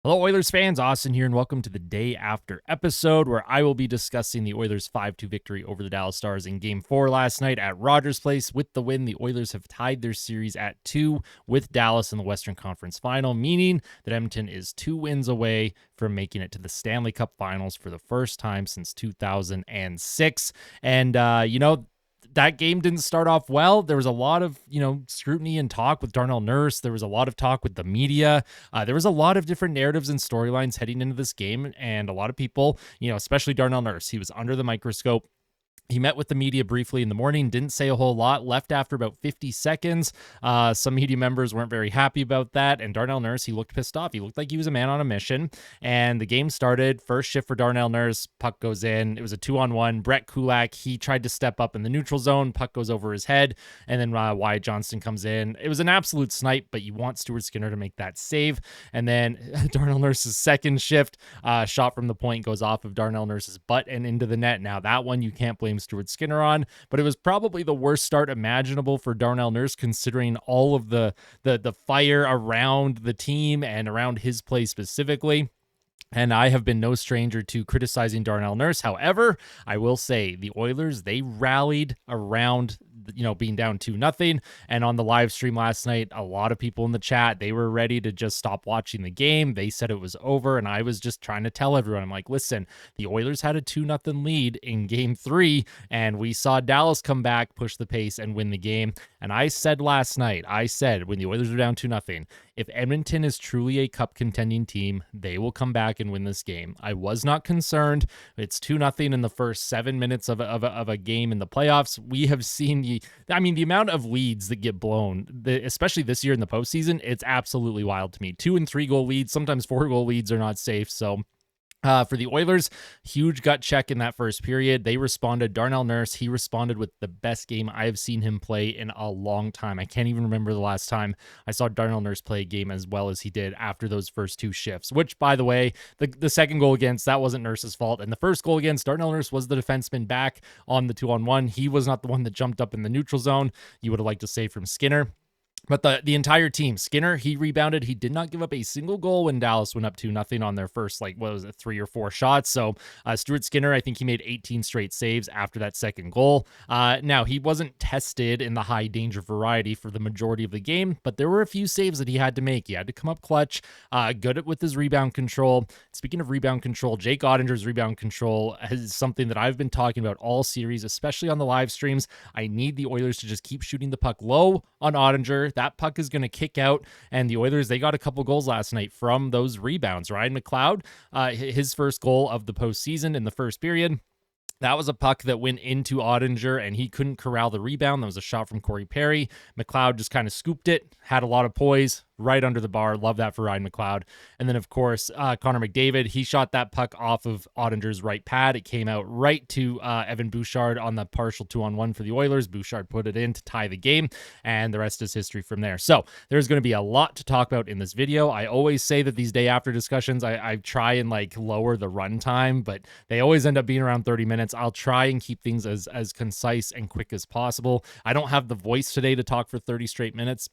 Hello, Oilers fans. Austin here, and welcome to the day after episode where I will be discussing the Oilers' 5-2 victory over the Dallas Stars in Game 4 last night at Rogers Place. With the win, the Oilers have tied their series at 2 with Dallas in the Western Conference Final, meaning that Edmonton is 2 wins away from making it to the Stanley Cup Finals for the first time since 2006. And, that game didn't start off well. There was a lot of, scrutiny and talk with Darnell Nurse. There was a lot of talk with the media. There was a lot of different narratives and storylines heading into this game. And a lot of people, especially Darnell Nurse, he was under the microscope. He met with the media briefly in the morning, didn't say a whole lot, left after about 50 seconds. Some media members weren't very happy about that, and Darnell Nurse, he looked pissed off. He looked like he was a man on a mission, and the game started. First shift for Darnell Nurse, puck goes in. It was a 2-on-1. Brett Kulak, he tried to step up in the neutral zone. Puck goes over his head, and then Wyatt Johnston comes in. It was an absolute snipe, but you want Stuart Skinner to make that save. And then Darnell Nurse's second shift, shot from the point goes off of Darnell Nurse's butt and into the net. Now, that one you can't blame Stuart Skinner on, but it was probably the worst start imaginable for Darnell Nurse, considering all of the fire around the team and around his play specifically. And I have been no stranger to criticizing Darnell Nurse. However, I will say the Oilers, they rallied around being down 2-0. And on the live stream last night, a lot of people in the chat, they were ready to just stop watching the game. They said it was over. And I was just trying to tell everyone, I'm like, listen, the Oilers had a 2-0 lead in Game 3, and we saw Dallas come back, push the pace, and win the game. And I said last night, when the Oilers were down 2-0, if Edmonton is truly a cup contending team, they will come back and win this game. I was not concerned. It's 2-0 in the first 7 minutes of a game in the playoffs. We have seen the amount of leads that get blown, especially this year in the postseason, it's absolutely wild to me. 2 and 3 goal leads, sometimes 4 goal leads are not safe. So for the Oilers, huge gut check in that first period. They responded. Darnell Nurse, he responded with the best game I have seen him play in a long time. I can't even remember the last time I saw Darnell Nurse play a game as well as he did after those first 2 shifts, which, by the way, the second goal against, that wasn't Nurse's fault. And the first goal against, Darnell Nurse was the defenseman back on the 2-on-1. He was not the one that jumped up in the neutral zone. You would have liked to say from Skinner. But the entire team, Skinner, he rebounded. He did not give up a single goal when Dallas went up 2-0 on their first, 3 or 4 shots. So Stuart Skinner, I think he made 18 straight saves after that second goal. Now, he wasn't tested in the high danger variety for the majority of the game, but there were a few saves that he had to make. He had to come up clutch, good with his rebound control. Speaking of rebound control, Jake Ottinger's rebound control is something that I've been talking about all series, especially on the live streams. I need the Oilers to just keep shooting the puck low on Ottinger. That puck is going to kick out, and the Oilers, they got a couple goals last night from those rebounds. Ryan McLeod, his first goal of the postseason in the first period, that was a puck that went into Ottinger, and he couldn't corral the rebound. That was a shot from Corey Perry. McLeod just kind of scooped it, had a lot of poise, right under the bar. Love that for Ryan McLeod. And then, of course, Connor McDavid, he shot that puck off of Ottinger's right pad. It came out right to Evan Bouchard on the partial 2-on-1 for the Oilers. Bouchard put it in to tie the game, and the rest is history from there. So there's going to be a lot to talk about in this video. I always say that these day after discussions, I try and lower the run time, but they always end up being around 30 minutes. I'll try and keep things as concise and quick as possible. I don't have the voice today to talk for 30 straight minutes.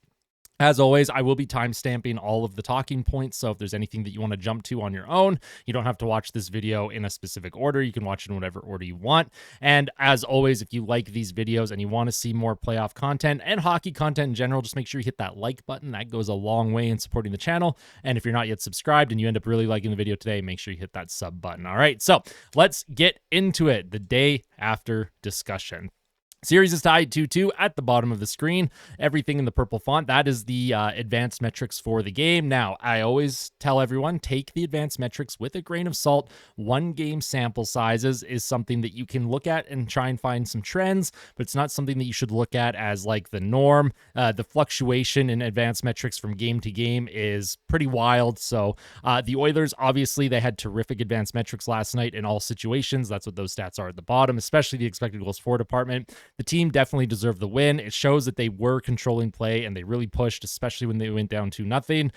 As always, I will be timestamping all of the talking points, so if there's anything that you want to jump to on your own, you don't have to watch this video in a specific order. You can watch it in whatever order you want. And as always, if you like these videos and you want to see more playoff content and hockey content in general, just make sure you hit that like button. That goes a long way in supporting the channel. And if you're not yet subscribed and you end up really liking the video today, make sure you hit that sub button. All right, so let's get into it. The day after discussion. Series is tied 2-2 at the bottom of the screen. Everything in the purple font, that is the advanced metrics for the game. Now, I always tell everyone, take the advanced metrics with a grain of salt. 1 game sample sizes is something that you can look at and try and find some trends, but it's not something that you should look at as the norm. The fluctuation in advanced metrics from game to game is pretty wild. So the Oilers, obviously, they had terrific advanced metrics last night in all situations. That's what those stats are at the bottom, especially the expected goals for department. The team definitely deserved the win. It shows that they were controlling play and they really pushed, especially when they went down 2-0.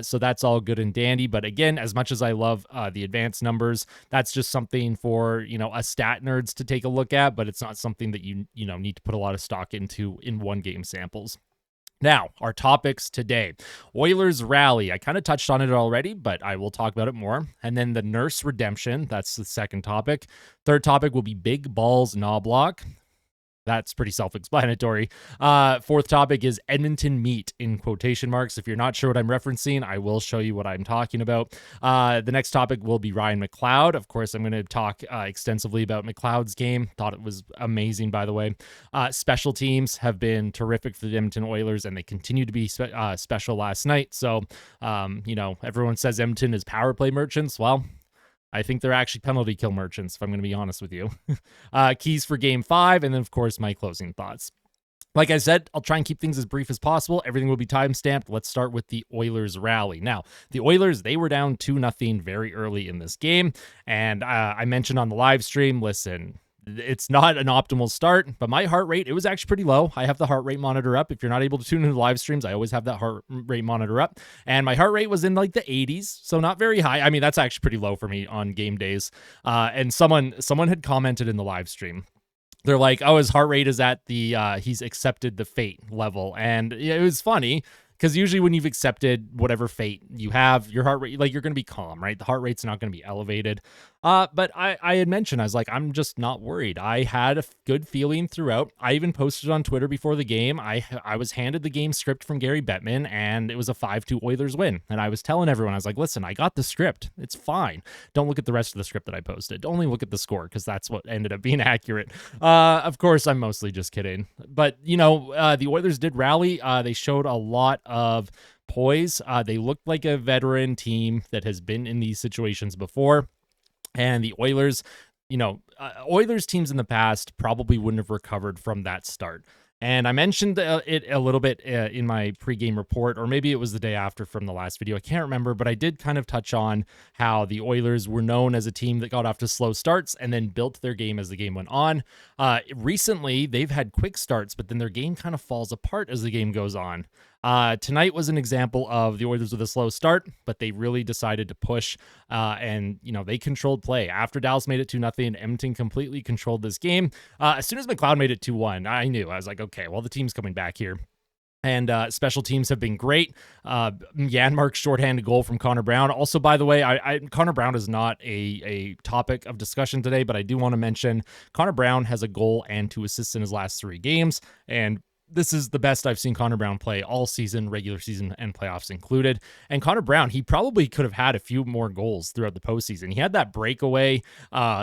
So that's all good and dandy. But again, as much as I love the advanced numbers, that's just something for, a stat nerds to take a look at, but it's not something that you need to put a lot of stock into in 1 game samples. Now, our topics today. Oilers rally. I kind of touched on it already, but I will talk about it more. And then the Nurse redemption. That's the second topic. Third topic will be Big Balls Knoblauch. That's pretty self-explanatory. Fourth topic is Edmonton Meat in quotation marks. If you're not sure what I'm referencing, I will show you what I'm talking about. The next topic will be Ryan McLeod. Of course, I'm going to talk extensively about McLeod's game. Thought it was amazing, by the way. Special teams have been terrific for the Edmonton Oilers, and they continue to be special last night. So, everyone says Edmonton is power play merchants. Well, I think they're actually penalty kill merchants, if I'm going to be honest with you. Keys for Game 5, and then, of course, my closing thoughts. Like I said, I'll try and keep things as brief as possible. Everything will be time-stamped. Let's start with the Oilers rally. Now, the Oilers, they were down 2-0 very early in this game, and I mentioned on the live stream, listen, it's not an optimal start, but my heart rate, it was actually pretty low. I have the heart rate monitor up. If you're not able to tune into the live streams, I always have that heart rate monitor up. And my heart rate was in like the 80s, so not very high. I mean, that's actually pretty low for me on game days. And someone had commented in the live stream. They're like, oh, his heart rate is at the he's accepted the fate level. And it was funny, because usually when you've accepted whatever fate you have, your heart rate, like, you're going to be calm, right? The heart rate's not going to be elevated. But I had mentioned, I was like, I'm just not worried. I had a good feeling throughout. I even posted on Twitter before the game. I was handed the game script from Gary Bettman, and it was a 5-2 Oilers win. And I was telling everyone, I was like, listen, I got the script. It's fine. Don't look at the rest of the script that I posted. Only look at the score, because that's what ended up being accurate. Of course, I'm mostly just kidding. But, the Oilers did rally. They showed a lot of poise. They looked like a veteran team that has been in these situations before. And the Oilers, Oilers teams in the past probably wouldn't have recovered from that start. And I mentioned it a little bit in my pregame report, or maybe it was the day after from the last video. I can't remember, but I did kind of touch on how the Oilers were known as a team that got off to slow starts and then built their game as the game went on. Recently, they've had quick starts, but then their game kind of falls apart as the game goes on. Tonight was an example of the Oilers with a slow start, but they really decided to push, and they controlled play. After Dallas made it 2-0, Edmonton completely controlled this game. As soon as McLeod made it 2-1, I was like, okay, well, the team's coming back here. And special teams have been great. Janmark's shorthanded goal from Connor Brown. Also, by the way, Connor Brown is not a topic of discussion today, but I do want to mention Connor Brown has a goal and 2 assists in his last 3 games, and this is the best I've seen Connor Brown play all season, regular season and playoffs included. And Connor Brown, he probably could have had a few more goals throughout the postseason. He had that breakaway,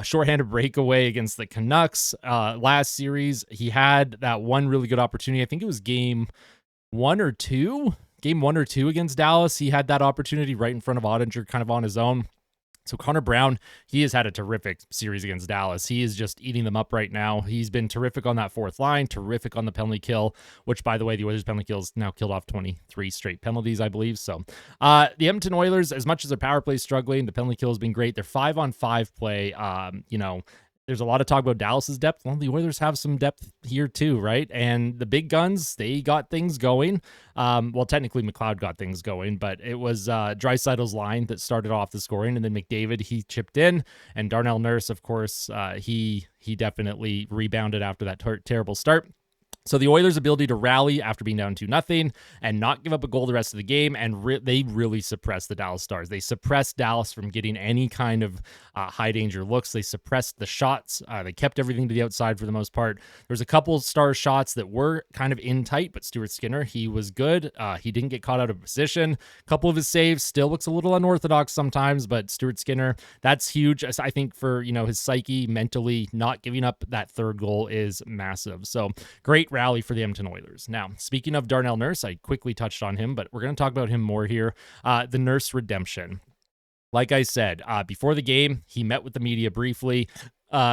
shorthanded breakaway against the Canucks last series. He had that one really good opportunity. I think it was game 1 or 2 against Dallas. He had that opportunity right in front of Ottinger, kind of on his own. So Connor Brown, he has had a terrific series against Dallas. He is just eating them up right now. He's been terrific on that fourth line, terrific on the penalty kill, which, by the way, the Oilers penalty kill has now killed off 23 straight penalties, I believe. So the Edmonton Oilers, as much as their power play is struggling, the penalty kill has been great. Their 5-on-5 play, there's a lot of talk about Dallas's depth. Well, the Oilers have some depth here too, right? And the big guns, they got things going. Well, technically McLeod got things going, but it was Draisaitl's line that started off the scoring, and then McDavid, he chipped in, and Darnell Nurse, of course, he definitely rebounded after that terrible start. So the Oilers' ability to rally after being down 2-0 and not give up a goal the rest of the game, and they really suppressed the Dallas Stars. They suppressed Dallas from getting any kind of high danger looks. They suppressed the shots. They kept everything to the outside for the most part. There was a couple Stars shots that were kind of in tight, but Stuart Skinner, he was good. He didn't get caught out of position. A couple of his saves still looks a little unorthodox sometimes, but Stuart Skinner, that's huge. I think for his psyche, mentally, not giving up that third goal is massive. So great rally for the Edmonton Oilers. Now, speaking of Darnell Nurse, I quickly touched on him, but we're going to talk about him more here. The Nurse redemption. Like I said, before the game, he met with the media briefly.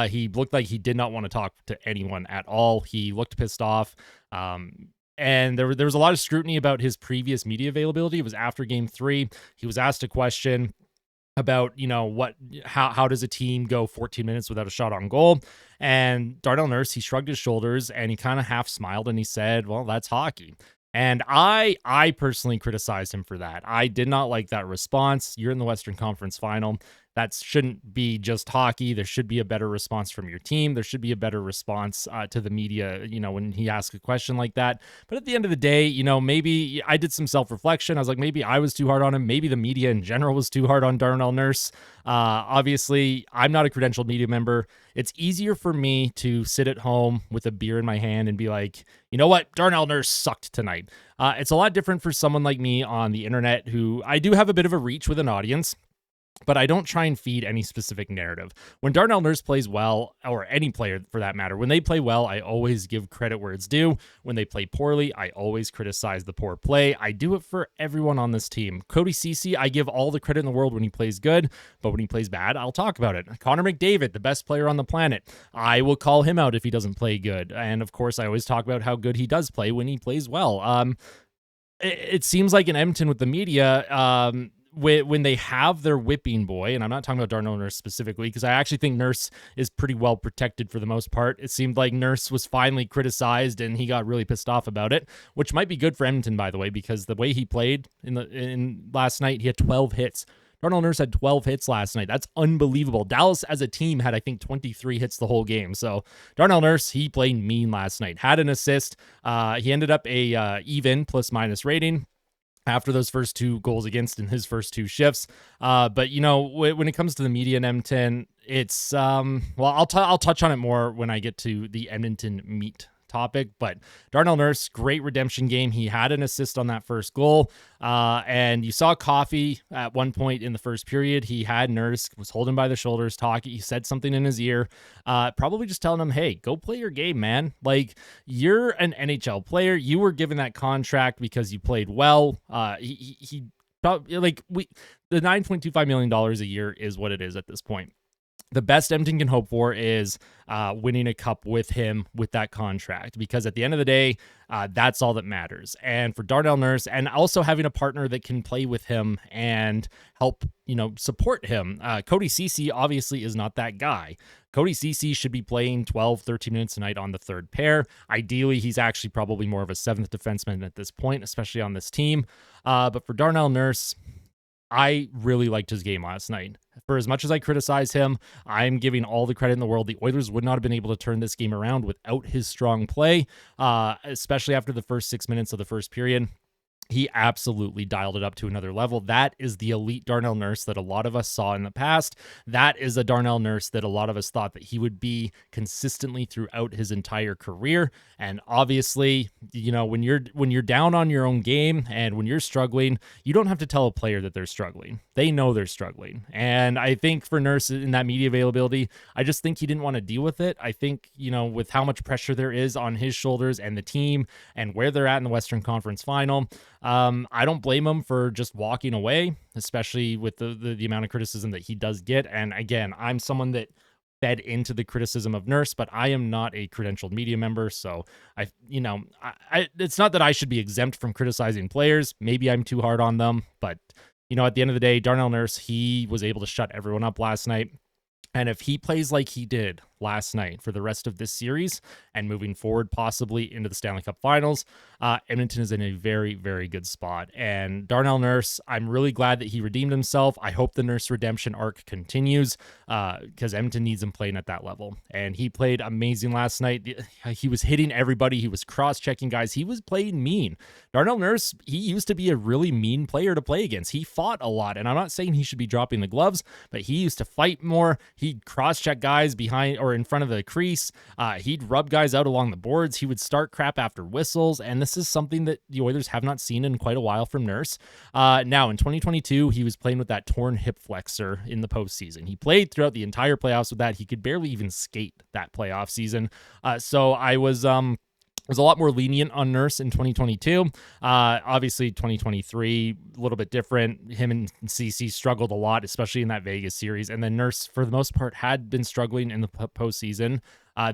He looked like he did not want to talk to anyone at all. He looked pissed off. And there was a lot of scrutiny about his previous media availability. It was after Game 3. He was asked a question about, how does a team go 14 minutes without a shot on goal? And Darnell Nurse, he shrugged his shoulders and he kind of half smiled and he said, well, that's hockey. And I personally criticized him for that. I did not like that response. You're in the Western Conference Final. that shouldn't be just hockey. There should be a better response from your team. There should be a better response to the media, when he asks a question like that. But at the end of the day, maybe I did some self-reflection. I was like, maybe I was too hard on him. Maybe the media in general was too hard on Darnell Nurse. Obviously, I'm not a credentialed media member. It's easier for me to sit at home with a beer in my hand and be like, you know what? Darnell Nurse sucked tonight. It's a lot different for someone like me on the internet, who I do have a bit of a reach with an audience, but I don't try and feed any specific narrative. When Darnell Nurse plays well, or any player for that matter, when they play well, I always give credit where it's due. When they play poorly, I always criticize the poor play. I do it for everyone on this team. Cody Ceci, I give all the credit in the world when he plays good, but when he plays bad, I'll talk about it. Connor McDavid, the best player on the planet, I will call him out if he doesn't play good. And of course, I always talk about how good he does play when he plays well. It seems like in Edmonton with the media, when they have their whipping boy, and I'm not talking about Darnell Nurse specifically, because I actually think Nurse is pretty well protected for the most part. It seemed like Nurse was finally criticized, and he got really pissed off about it, which might be good for Edmonton, by the way, because the way he played in last night, he had 12 hits. Darnell Nurse had 12 hits last night. That's unbelievable. Dallas as a team had, I think, 23 hits the whole game. So Darnell Nurse, he played mean last night. Had an assist. He ended up a even plus-minus rating after those first 2 goals against in his first 2 shifts. But when it comes to the media in Edmonton, it's I'll touch on it more when I get to the Edmonton Meat topic. But Darnell Nurse, great redemption game. He had an assist on that first goal. And you saw Coffey at one point in the first period. He had Nurse, was holding by the shoulders, talking. He said something in his ear, probably just telling him, hey, go play your game, man. Like, you're an NHL player. You were given that contract because you played well. The $9.25 million a year is what it is at this point. The best Edmonton can hope for is winning a cup with him with that contract, because at the end of the day, that's all that matters. And for Darnell Nurse, and also having a partner that can play with him and help, support him. Cody Ceci obviously is not that guy. Cody Ceci should be playing 12, 13 minutes a night on the third pair. Ideally, he's actually probably more of a 7th defenseman at this point, especially on this team. But for Darnell Nurse, I really liked his game last night. For as much as I criticize him, I'm giving all the credit in the world. The Oilers would not have been able to turn this game around without his strong play, especially after the first 6 minutes of the first period. He absolutely dialed it up to another level. That is the elite Darnell Nurse that a lot of us saw in the past. That is a Darnell Nurse that a lot of us thought that he would be consistently throughout his entire career. And obviously, when you're down on your own game and when you're struggling, you don't have to tell a player that they're struggling. They know they're struggling. And I think for Nurse in that media availability, I just think he didn't want to deal with it. I think, with how much pressure there is on his shoulders and the team and where they're at in the Western Conference Final, I don't blame him for just walking away, especially with the amount of criticism that he does get. And again, I'm someone that fed into the criticism of Nurse, but I am not a credentialed media member. So it's not that I should be exempt from criticizing players. Maybe I'm too hard on them, but at the end of the day, Darnell Nurse, he was able to shut everyone up last night. And if he plays like he did last night for the rest of this series and moving forward possibly into the Stanley Cup Finals, Edmonton is in a very, very good spot. And Darnell Nurse, I'm really glad that he redeemed himself. I hope the Nurse redemption arc continues because Edmonton needs him playing at that level. And he played amazing last night. He was hitting everybody. He was cross-checking guys. He was playing mean. Darnell Nurse, he used to be a really mean player to play against. He fought a lot. And I'm not saying he should be dropping the gloves, but he used to fight more. He'd cross-check guys behind or in front of the crease. He'd rub guys out along the boards. He would start crap after whistles. And this is something that the Oilers have not seen in quite a while from Nurse. Now, in 2022, he was playing with that torn hip flexor in the postseason. He played throughout the entire playoffs with that. He could barely even skate that playoff season. So I was a lot more lenient on Nurse in 2022. Obviously, 2023, a little bit different. Him and CC struggled a lot, especially in that Vegas series. And then Nurse, for the most part, had been struggling in the postseason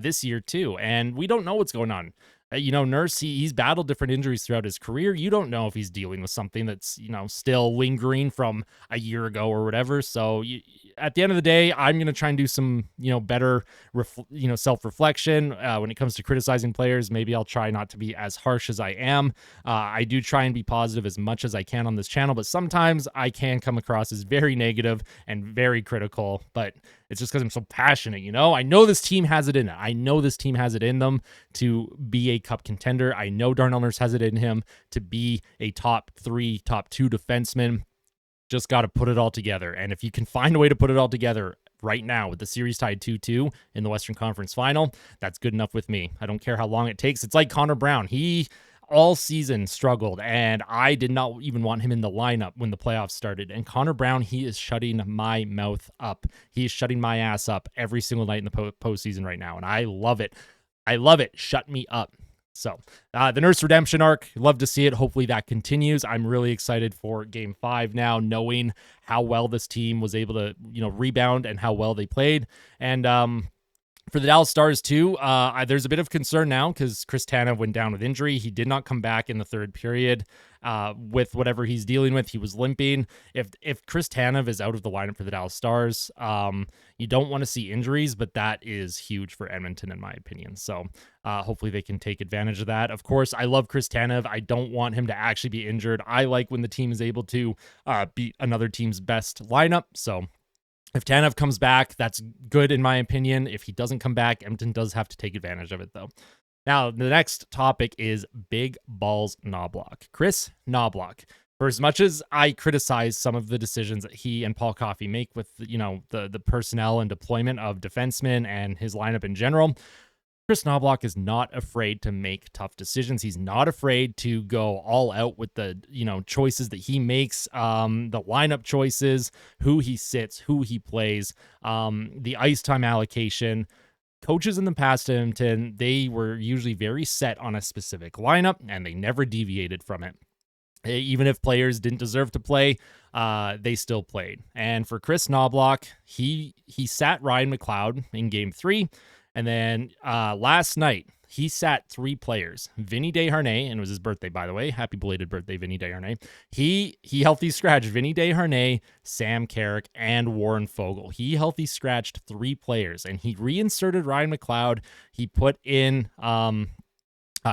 this year, too. And we don't know what's going on. Nurse, he's battled different injuries throughout his career. You don't know if he's dealing with something that's, still lingering from a year ago or whatever. So at the end of the day, I'm going to try and do some, better, self-reflection when it comes to criticizing players. Maybe I'll try not to be as harsh as I am. I do try and be positive as much as I can on this channel, but sometimes I can come across as very negative and very critical, but it's just because I'm so passionate, I know this team has it in it. I know this team has it in them to be a cup contender. I know Darnell Nurse has it in him to be a top 3, top 2 defenseman. Just got to put it all together. And if you can find a way to put it all together right now with the series tied 2-2 in the Western Conference Final, that's good enough with me. I don't care how long it takes. It's like Connor Brown. He all season struggled, and I did not even want him in the lineup when the playoffs started. And Connor Brown, he is shutting my mouth up. He is shutting my ass up every single night in the postseason right now, and I love it. I love it. Shut me up. So the Nurse redemption arc, love to see it. Hopefully that continues. I'm really excited for Game 5 now, knowing how well this team was able to, rebound and how well they played. And for the Dallas Stars too, there's a bit of concern now because Chris Tanev went down with injury. He did not come back in the third period with whatever he's dealing with. He was limping. If Chris Tanev is out of the lineup for the Dallas Stars, you don't want to see injuries, but that is huge for Edmonton in my opinion. So hopefully they can take advantage of that. Of course, I love Chris Tanev. I don't want him to actually be injured. I like when the team is able to beat another team's best lineup. So if Tanev comes back, that's good in my opinion. If he doesn't come back, Edmonton does have to take advantage of it though. Now, the next topic is Big Balls Knoblauch. Chris Knoblauch. For as much as I criticize some of the decisions that he and Paul Coffey make with, the personnel and deployment of defensemen and his lineup in general, Chris Knoblauch is not afraid to make tough decisions. He's not afraid to go all out with the, choices that he makes, the lineup choices, who he sits, who he plays, the ice time allocation. Coaches in the past, Edmonton, they were usually very set on a specific lineup, and they never deviated from it. Even if players didn't deserve to play, they still played. And for Chris Knoblauch, he sat Ryan McLeod in Game 3. And then last night, he sat 3 players. Vinny Desharnais, and it was his birthday, by the way. Happy belated birthday, Vinny Desharnais. He healthy scratched Vinny Desharnais, Sam Carrick, and Warren Foegele. He healthy scratched 3 players, and he reinserted Ryan McLeod. He put in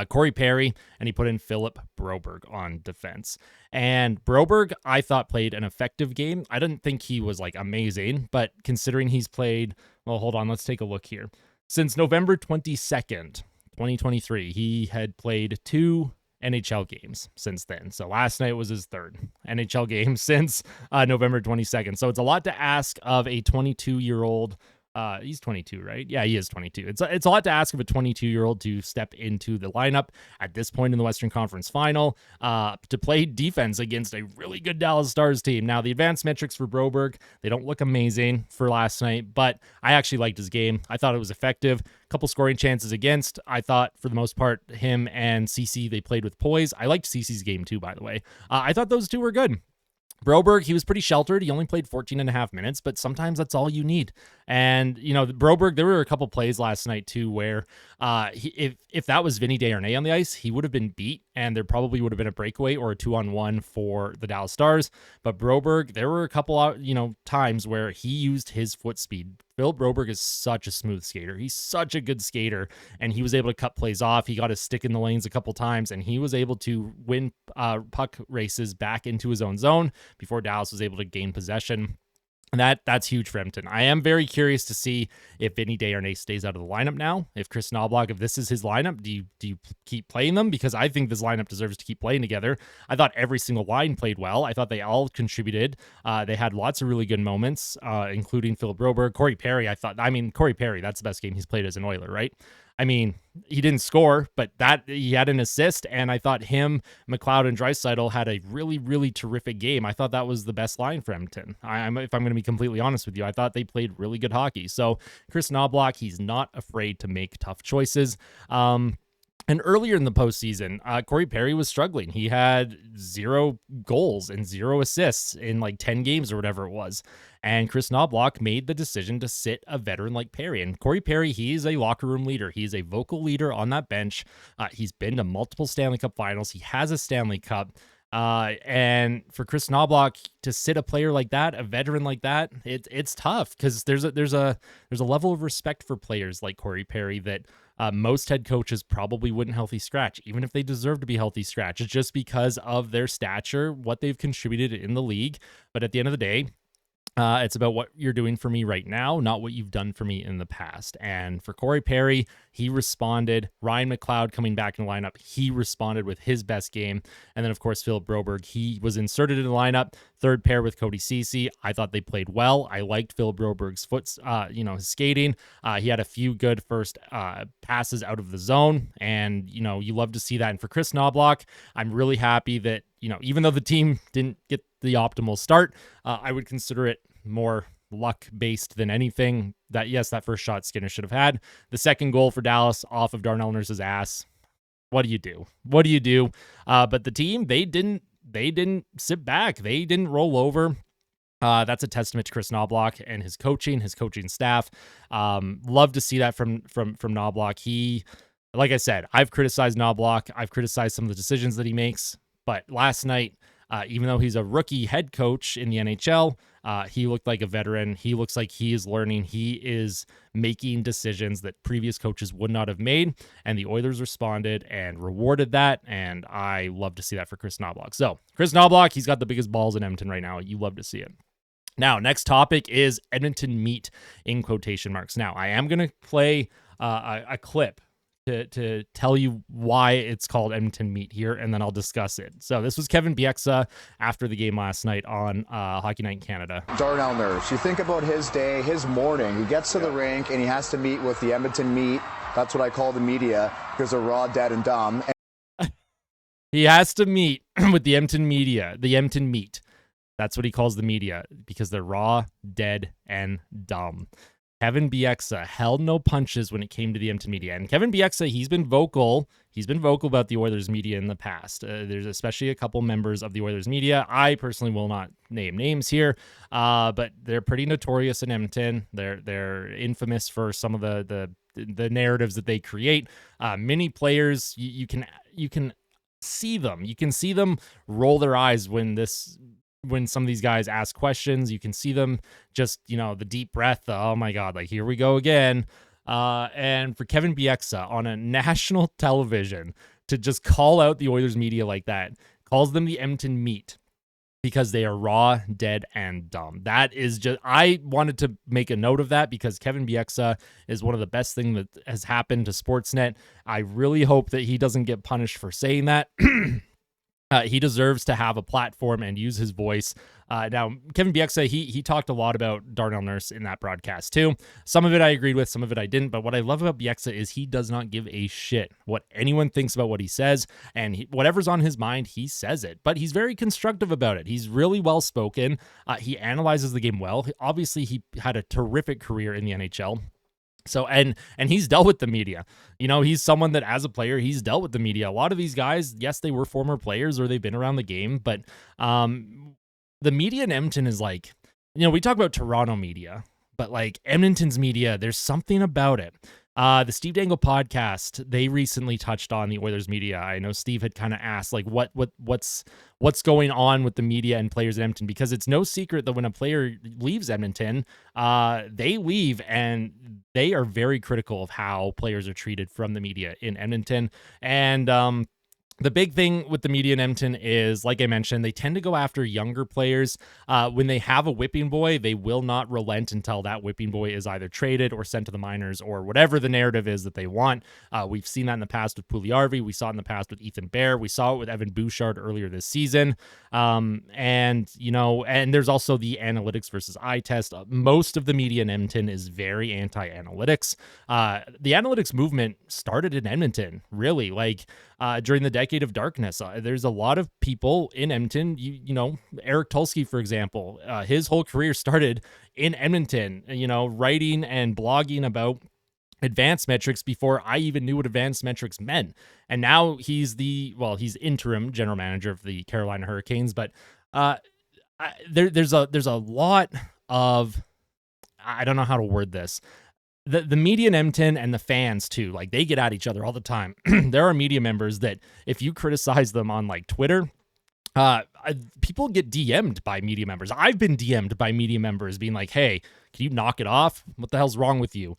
Corey Perry, and he put in Philip Broberg on defense. And Broberg, I thought, played an effective game. I didn't think he was amazing, but considering he's played, well, hold on, let's take a look here. Since November 22nd, 2023, he had played 2 NHL games since then. So last night was his 3rd NHL game since November 22nd. So it's a lot to ask of a 22-year-old. He's 22, right? Yeah, he is 22. It's a lot to ask of a 22-year-old to step into the lineup at this point in the Western Conference Final to play defense against a really good Dallas Stars team. Now, the advanced metrics for Broberg, they don't look amazing for last night, but I actually liked his game. I thought it was effective. A couple scoring chances against. I thought, for the most part, him and CC, they played with poise. I liked CC's game, too, by the way. I thought those two were good. Broberg, he was pretty sheltered. He only played 14 and a half minutes, but sometimes that's all you need. And, Broberg, there were a couple plays last night, too, where if that was Vinny Desharnais on the ice, he would have been beat, and there probably would have been a breakaway or a 2-on-1 for the Dallas Stars. But Broberg, there were a couple, times where he used his foot speed. Phil Broberg is such a smooth skater. He's such a good skater, and he was able to cut plays off. He got his stick in the lanes a couple times, and he was able to win puck races back into his own zone before Dallas was able to gain possession. And that's huge for Edmonton. I am very curious to see if Vinny Desharnais stays out of the lineup now. If Chris Knoblauch, if this is his lineup, do you keep playing them? Because I think this lineup deserves to keep playing together. I thought every single line played well. I thought they all contributed. They had lots of really good moments, including Philip Broberg. Corey Perry, Corey Perry, that's the best game he's played as an Oiler, right? He didn't score, but he had an assist, and I thought him, McLeod, and Draisaitl had a really, really terrific game. I thought that was the best line for Edmonton. If I'm going to be completely honest with you, I thought they played really good hockey. So Chris Knoblauch, he's not afraid to make tough choices. And earlier in the postseason, Corey Perry was struggling. He had 0 goals and 0 assists in 10 games or whatever it was. And Chris Knoblauch made the decision to sit a veteran like Perry. And Corey Perry, he's a locker room leader. He's a vocal leader on that bench. He's been to multiple Stanley Cup Finals. He has a Stanley Cup. And for Chris Knoblauch to sit a player like that, a veteran like that, it's tough because there's a level of respect for players like Corey Perry that most head coaches probably wouldn't healthy scratch, even if they deserve to be healthy scratch. It's just because of their stature, what they've contributed in the league. But at the end of the day, it's about what you're doing for me right now, not what you've done for me in the past. And for Corey Perry, he responded. Ryan McLeod coming back in the lineup, he responded with his best game. And then, of course, Philip Broberg, he was inserted in the lineup, third pair with Cody Ceci. I thought they played well. I liked Philip Broberg's his skating. He had a few good first passes out of the zone, and, you love to see that. And for Chris Knoblauch, I'm really happy that, even though the team didn't get the optimal start, I would consider it more luck-based than anything. That first shot Skinner should have had. The second goal for Dallas off of Darnell Nurse's ass. What do you do? But the team, they didn't sit back. They didn't roll over. That's a testament to Chris Knoblauch and his coaching staff. Love to see that from Knoblauch. He, like I said, I've criticized Knoblauch. I've criticized some of the decisions that he makes. But last night, even though he's a rookie head coach in the NHL, he looked like a veteran. He looks like he is learning. He is making decisions that previous coaches would not have made, and the Oilers responded and rewarded that, and I love to see that for Chris Knoblauch. So, Chris Knoblauch, he's got the biggest balls in Edmonton right now. You love to see it. Now, next topic is Edmonton Meat, in quotation marks. Now, I am going to play a clip to tell you why it's called Edmonton Meat here, and then I'll discuss it. So this was Kevin Bieksa after the game last night on Hockey Night in Canada. Darnell Nurse, you think about his day, his morning. He gets to the rink and he has to meet with the Edmonton Meat. That's what I call the media because they're raw, dead, and dumb. He has to meet with the Edmonton Meat. That's what he calls the media because they're raw, dead, and dumb. Kevin Bieksa held no punches when it came to the Edmonton media. And Kevin Bieksa, he's been vocal about the Oilers media in the past. There's especially a couple members of the Oilers media. I personally will not name names here, but they're pretty notorious in Edmonton. They're infamous for some of the narratives that they create. Many players, you can see them. You can see them roll their eyes when some of these guys ask questions. You can see them just, the deep breath, oh my God, like here we go again. And for Kevin Bieksa on a national television to just call out the Oilers media like that, calls them the Edmonton Meat because they are raw, dead, and dumb. That is just, I wanted to make a note of that because Kevin Bieksa is one of the best things that has happened to Sportsnet. I really hope that he doesn't get punished for saying that. He deserves to have a platform and use his voice. Now, Kevin Bieksa, he talked a lot about Darnell Nurse in that broadcast too. Some of it I agreed with, some of it I didn't. But what I love about Bieksa is he does not give a shit what anyone thinks about what he says. And whatever's on his mind, he says it. But he's very constructive about it. He's really well-spoken. He analyzes the game well. Obviously, he had a terrific career in the NHL. So, and he's dealt with the media. He's someone that as a player, he's dealt with the media. A lot of these guys, yes, they were former players or they've been around the game, but the media in Edmonton is like, we talk about Toronto media, but like Edmonton's media, there's something about it. The Steve Dangle podcast, they recently touched on the Oilers media. I know Steve had kind of asked like what's going on with the media and players in Edmonton, because it's no secret that when a player leaves Edmonton, they leave and they are very critical of how players are treated from the media in Edmonton. And the big thing with the media in Edmonton is, like I mentioned, they tend to go after younger players. When they have a whipping boy, they will not relent until that whipping boy is either traded or sent to the minors or whatever the narrative is that they want. We've seen that in the past with Puljujärvi. We saw it in the past with Ethan Bear. We saw it with Evan Bouchard earlier this season. And there's also the analytics versus eye test. Most of the media in Edmonton is very anti-analytics. The analytics movement started in Edmonton, really, during the decade of darkness. There's a lot of people in Edmonton, Eric Tulsky, for example, his whole career started in Edmonton, writing and blogging about advanced metrics before I even knew what advanced metrics meant. And now he's interim general manager of the Carolina Hurricanes, but there's a lot of, I don't know how to word this. The media in Edmonton and the fans too, they get at each other all the time. There are media members that if you criticize them on Twitter, People get DM'd by media members. I've been DM'd by media members being like, hey, can you knock it off? What the hell's wrong with you?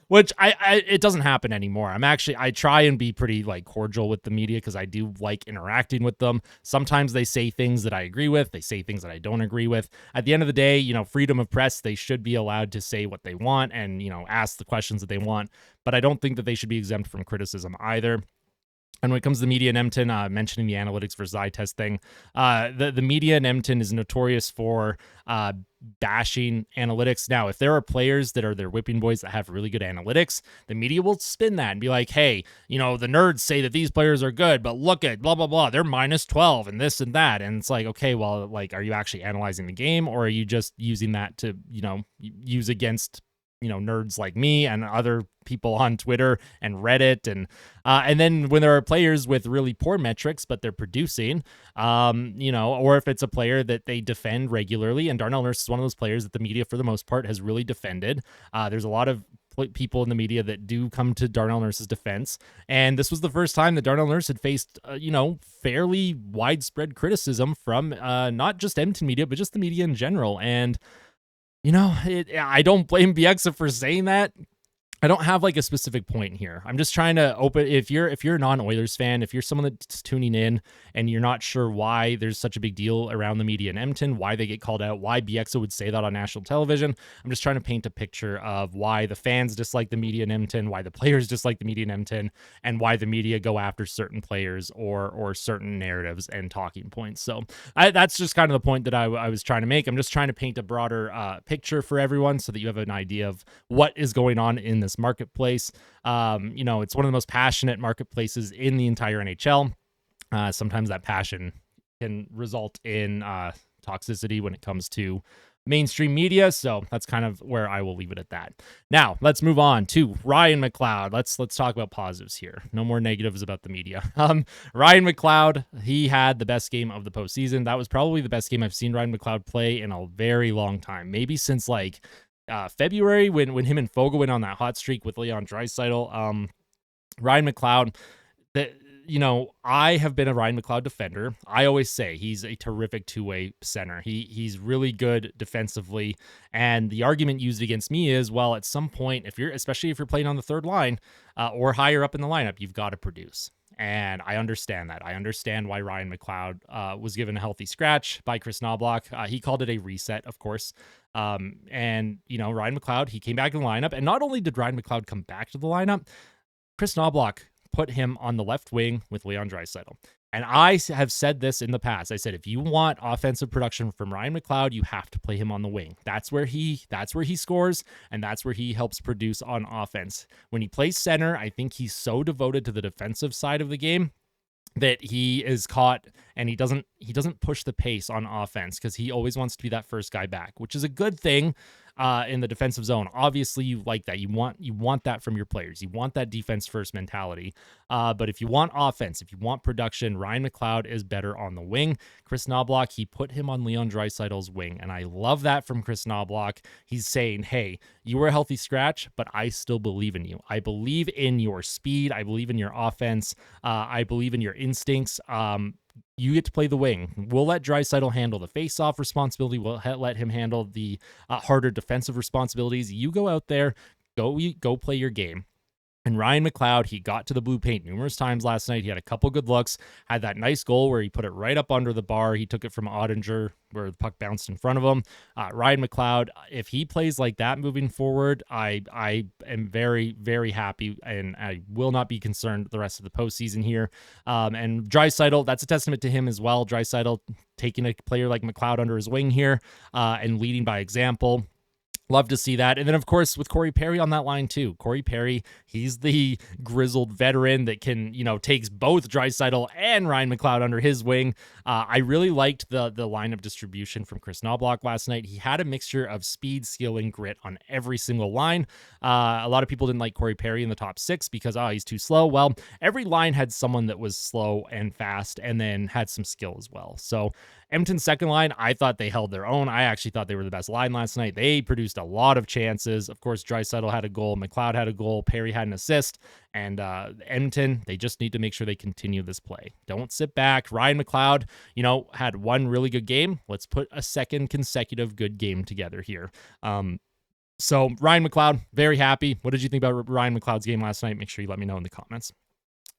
Which it doesn't happen anymore. I try and be pretty like cordial with the media because I do like interacting with them. Sometimes they say things that I agree with. They say things that I don't agree with. At the end of the day, freedom of press, they should be allowed to say what they want and, ask the questions that they want. But I don't think that they should be exempt from criticism either. And when it comes to the media in Edmonton, mentioning the analytics versus eye test thing, the media in Edmonton is notorious for bashing analytics. Now, if there are players that are their whipping boys that have really good analytics, the media will spin that and be like, hey, the nerds say that these players are good, but look at blah, blah, blah. They're minus 12 and this and that. And it's like, okay, well, like, are you actually analyzing the game, or are you just using that to, use against nerds like me and other people on Twitter and Reddit, and then when there are players with really poor metrics but they're producing, or if it's a player that they defend regularly, and Darnell Nurse is one of those players that the media for the most part has really defended. There's a lot of people in the media that do come to Darnell Nurse's defense, and this was the first time that Darnell Nurse had faced fairly widespread criticism from not just Edmonton media but just the media in general. And I don't blame Bieksa for saying that. I don't have like a specific point here. I'm just trying to open, if you're a non-Oilers fan, if you're someone that's tuning in and you're not sure why there's such a big deal around the media in Edmonton, why they get called out, why Bieksa would say that on national television, I'm just trying to paint a picture of why the fans dislike the media in Edmonton, why the players dislike the media in Edmonton, and why the media go after certain players or certain narratives and talking points. So that's just kind of the point that I was trying to make. I'm just trying to paint a broader picture for everyone so that you have an idea of what is going on in this marketplace. It's one of the most passionate marketplaces in the entire NHL. Sometimes that passion can result in toxicity when it comes to mainstream media. So that's kind of where I will leave it at that. Now let's move on to Ryan McLeod. Let's talk about positives here. No more negatives about the media. Ryan McLeod, he had the best game of the postseason. That was probably the best game I've seen Ryan McLeod play in a very long time. Maybe since like February when him and Fogle went on that hot streak with McLeod-Draisaitl. Ryan McLeod, I have been a Ryan McLeod defender. I always say he's a terrific two-way center. He's really good defensively, and the argument used against me is, well, at some point, especially if you're playing on the third line or higher up in the lineup, you've got to produce. And I understand that. I understand why Ryan McLeod was given a healthy scratch by Chris Knoblauch. He called it a reset, of course. Ryan McLeod, he came back in the lineup. And not only did Ryan McLeod come back to the lineup, Chris Knoblauch put him on the left wing with McLeod-Draisaitl. And I have said this in the past. I said, if you want offensive production from Ryan McLeod, you have to play him on the wing. That's where he scores, and that's where he helps produce on offense. When he plays center, I think he's so devoted to the defensive side of the game that he is caught, and he doesn't push the pace on offense because he always wants to be that first guy back, which is a good thing in the defensive zone. Obviously, you like that. You want that from your players. You want that defense first mentality. But if you want offense, if you want production, Ryan McLeod is better on the wing. Chris Knoblauch, he put him on McLeod-Draisaitl's wing, and I love that from Chris Knoblauch. He's saying, hey, you were a healthy scratch, but I still believe in you. I believe in your speed. I believe in your offense. I believe in your instincts. You get to play the wing. We'll let Draisaitl handle the face-off responsibility. We'll let him handle the harder defensive responsibilities. You go out there, go play your game. And Ryan McLeod, he got to the blue paint numerous times last night. He had a couple good looks, had that nice goal where he put it right up under the bar. He took it from Ottinger where the puck bounced in front of him. Ryan McLeod, if he plays like that moving forward, I am very, very happy, and I will not be concerned the rest of the postseason here. And Draisaitl, that's a testament to him as well. Draisaitl taking a player like McLeod under his wing here and leading by example. Love to see that. And then, of course, with Corey Perry on that line, too. Corey Perry, he's the grizzled veteran that can, takes both Draisaitl and Ryan McLeod under his wing. I really liked the lineup distribution from Chris Knoblauch last night. He had a mixture of speed, skill, and grit on every single line. A lot of people didn't like Corey Perry in the top six because, he's too slow. Well, every line had someone that was slow and fast and then had some skill as well. So Edmonton's second line, I thought they held their own. I actually thought they were the best line last night. They produced a lot of chances. Of course, Draisaitl had a goal, McLeod had a goal, Perry had an assist, and Edmonton, they just need to make sure they continue this play. Don't sit back. Ryan McLeod, had one really good game. Let's put a second consecutive good game together here. So Ryan McLeod, very happy. What did you think about Ryan McLeod's game last night? Make sure you let me know in the comments.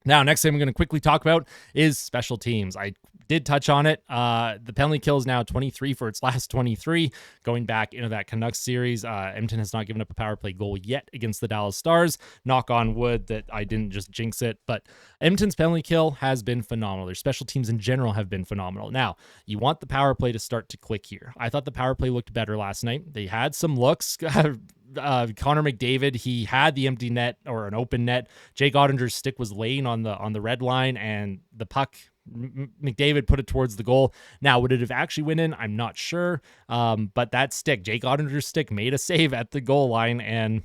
Now, next thing I'm going to quickly talk about is special teams. I did touch on it. The penalty kill is now 23 for its last 23. Going back into that Canucks series, Edmonton has not given up a power play goal yet against the Dallas Stars. Knock on wood that I didn't just jinx it. But Edmonton's penalty kill has been phenomenal. Their special teams in general have been phenomenal. Now, you want the power play to start to click here. I thought the power play looked better last night. They had some looks. Connor McDavid, he had the empty net or an open net. Jake Ottinger's stick was laying on the red line, and the puck, McDavid put it towards the goal. Now, would it have actually went in? I'm not sure. But that stick, Jake Ottinger's stick, made a save at the goal line, and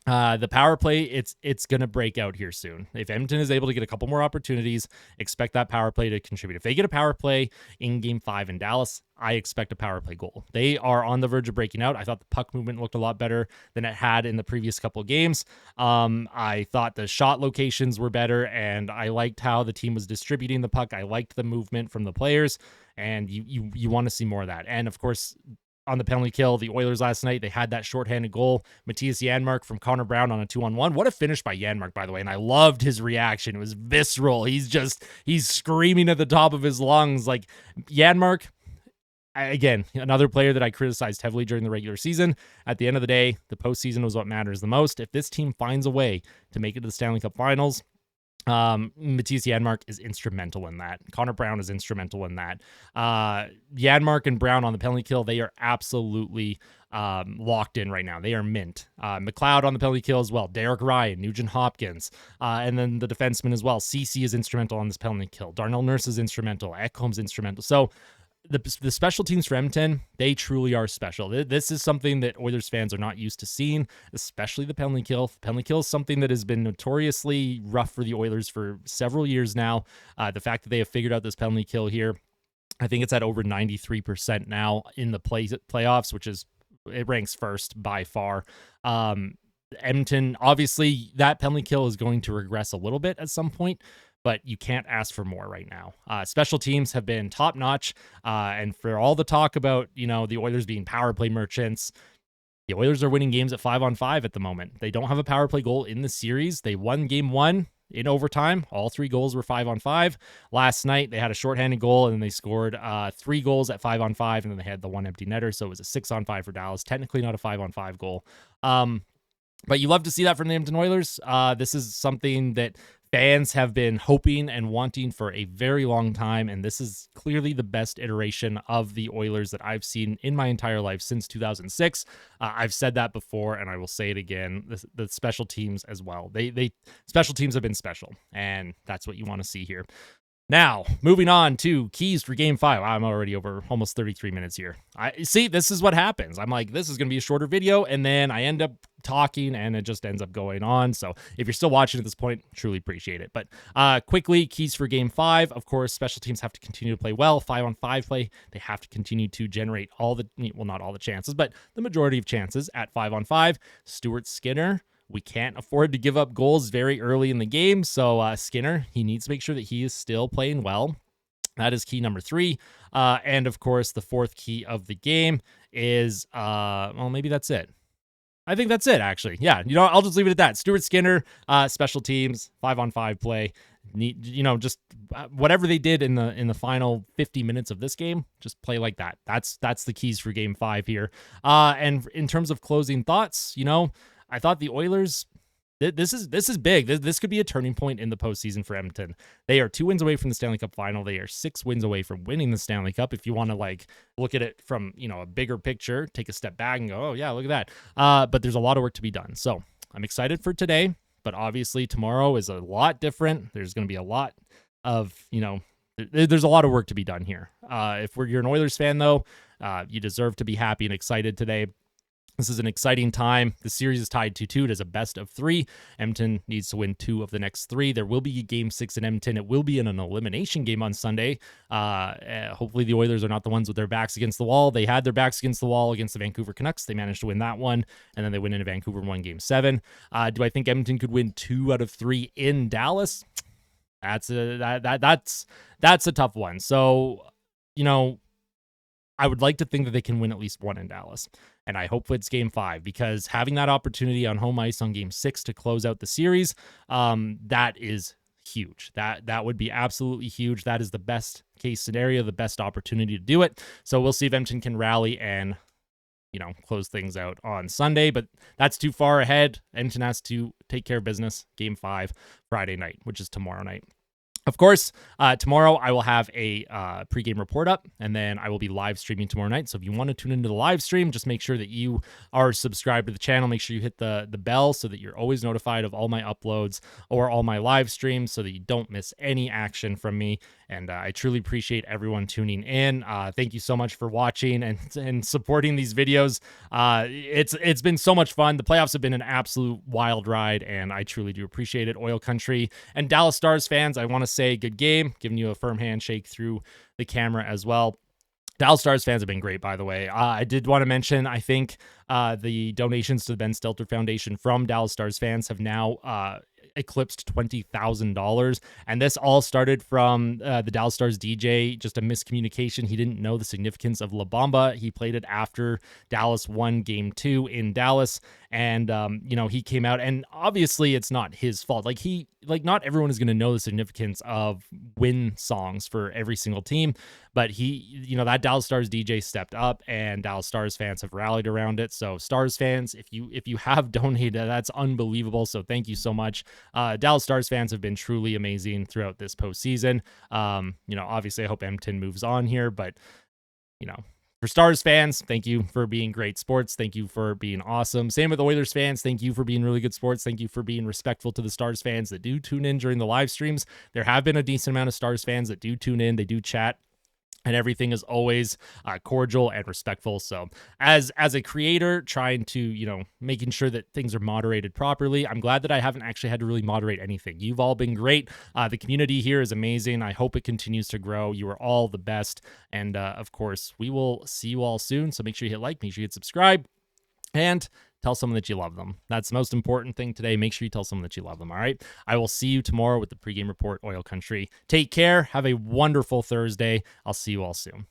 the power play, it's going to break out here soon. If Edmonton is able to get a couple more opportunities, expect that power play to contribute. If they get a power play in Game 5 in Dallas, I expect a power play goal. They are on the verge of breaking out. I thought the puck movement looked a lot better than it had in the previous couple of games. I thought the shot locations were better, and I liked how the team was distributing the puck. I liked the movement from the players, and you want to see more of that. And, of course, on the penalty kill, the Oilers last night, they had that shorthanded goal. Mattias Janmark from Connor Brown on a 2-on-1. What a finish by Janmark, by the way. And I loved his reaction. It was visceral. He's screaming at the top of his lungs. Like, Janmark, again, another player that I criticized heavily during the regular season. At the end of the day, the postseason was what matters the most. If this team finds a way to make it to the Stanley Cup Finals, Mattias Janmark is instrumental in that. Connor Brown is instrumental in that. Janmark and Brown on the penalty kill, they are absolutely locked in right now. They are mint. McLeod on the penalty kill as well. Derek Ryan, Nugent Hopkins, and then the defenseman as well. CC is instrumental on this penalty kill. Darnell Nurse is instrumental. Ekholm's instrumental. So the special teams for Edmonton, they truly are special. This is something that Oilers fans are not used to seeing, especially the penalty kill. The penalty kill is something that has been notoriously rough for the Oilers for several years now. The fact that they have figured out this penalty kill here, I think it's at over 93% now in the playoffs, which is, it ranks first by far. Edmonton, obviously, that penalty kill is going to regress a little bit at some point, but you can't ask for more right now. Special teams have been top notch. And for all the talk about, the Oilers being power play merchants, the Oilers are winning games at 5-on-5 at the moment. They don't have a power play goal in the series. They won Game 1 in overtime. All 3 goals were 5-on-5. Last night, they had a shorthanded goal, and then they scored 3 goals at 5-on-5, and then they had the one empty netter. So it was a 6-on-5 for Dallas. Technically not a 5-on-5 goal. But you love to see that from the Edmonton Oilers. This is something that fans have been hoping and wanting for a very long time, and this is clearly the best iteration of the Oilers that I've seen in my entire life since 2006. I've said that before, and I will say it again. The special teams as well. They special teams have been special, and that's what you want to see here. Now, moving on to keys for Game 5. I'm already over almost 33 minutes here. See, this is what happens. I'm like, this is going to be a shorter video, and then I end up talking, and it just ends up going on. So if you're still watching at this point, truly appreciate it. But quickly, keys for Game 5. Of course, special teams have to continue to play well. 5-on-5 play, they have to continue to generate not all the chances, but the majority of chances at 5-on-5. Stuart Skinner, we can't afford to give up goals very early in the game. So Skinner, he needs to make sure that he is still playing well. That is key number 3. And of course, the 4th key of the game is, maybe that's it. I think that's it, actually. Yeah, I'll just leave it at that. Stuart Skinner, special teams, 5-on-5 play. Just whatever they did in the final 50 minutes of this game, just play like that. That's the keys for Game 5 here. And in terms of closing thoughts, I thought the Oilers, this is big. This could be a turning point in the postseason for Edmonton. They are 2 wins away from the Stanley Cup final. They are 6 wins away from winning the Stanley Cup. If you want to look at it from, a bigger picture, take a step back and go, oh yeah, look at that. But there's a lot of work to be done. So I'm excited for today, but obviously tomorrow is a lot different. There's going to be a lot of, there's a lot of work to be done here. If you're an Oilers fan though, you deserve to be happy and excited today. This is an exciting time. The series is tied 2-2. It is a best of 3. Edmonton needs to win 2 of the next 3. There will be game 6 in Edmonton. It will be in an elimination game on Sunday. Hopefully the Oilers are not the ones with their backs against the wall. They had their backs against the wall against the Vancouver Canucks. They managed to win that one, and then they went into Vancouver and won game 7. Do I think Edmonton could win 2 out of 3 in Dallas? That's a tough one. So, I would like to think that they can win at least 1 in Dallas. And I hope it's game 5, because having that opportunity on home ice on game 6 to close out the series, that is huge. That would be absolutely huge. That is the best case scenario, the best opportunity to do it. So we'll see if Edmonton can rally and, close things out on Sunday, but that's too far ahead. Edmonton has to take care of business. Game 5, Friday night, which is tomorrow night. Of course, tomorrow I will have a pregame report up, and then I will be live streaming tomorrow night. So if you want to tune into the live stream, just make sure that you are subscribed to the channel. Make sure you hit the bell so that you're always notified of all my uploads or all my live streams so that you don't miss any action from me. And I truly appreciate everyone tuning in. Thank you so much for watching and supporting these videos. It's been so much fun. The playoffs have been an absolute wild ride, and I truly do appreciate it. Oil Country and Dallas Stars fans, I want to say good game, giving you a firm handshake through the camera as well. Dallas Stars fans have been great, by the way. I did want to mention, I think the donations to the Ben Stelter Foundation from Dallas Stars fans have now eclipsed $20,000, and this all started from the Dallas Stars DJ, just a miscommunication. He didn't know the significance of La Bamba. He played it after Dallas won game 2 in Dallas, and he came out, and obviously it's not his fault. Like not everyone is going to know the significance of win songs for every single team, but that Dallas Stars DJ stepped up, and Dallas Stars fans have rallied around it. So Stars fans, if you have donated, that's unbelievable. So thank you so much. Dallas Stars fans have been truly amazing throughout this postseason. Obviously I hope Edmonton moves on here, but for Stars fans, thank you for being great sports. Thank you for being awesome. Same with Oilers fans. Thank you for being really good sports. Thank you for being respectful to the Stars fans that do tune in during the live streams. There have been a decent amount of Stars fans that do tune in. They do chat. And everything is always cordial and respectful. So as a creator, trying to, making sure that things are moderated properly, I'm glad that I haven't actually had to really moderate anything. You've all been great. The community here is amazing. I hope it continues to grow. You are all the best. And of course, we will see you all soon. So make sure you hit like, make sure you hit subscribe, and tell someone that you love them. That's the most important thing today. Make sure you tell someone that you love them, all right? I will see you tomorrow with the pregame report, Oil Country. Take care. Have a wonderful Thursday. I'll see you all soon.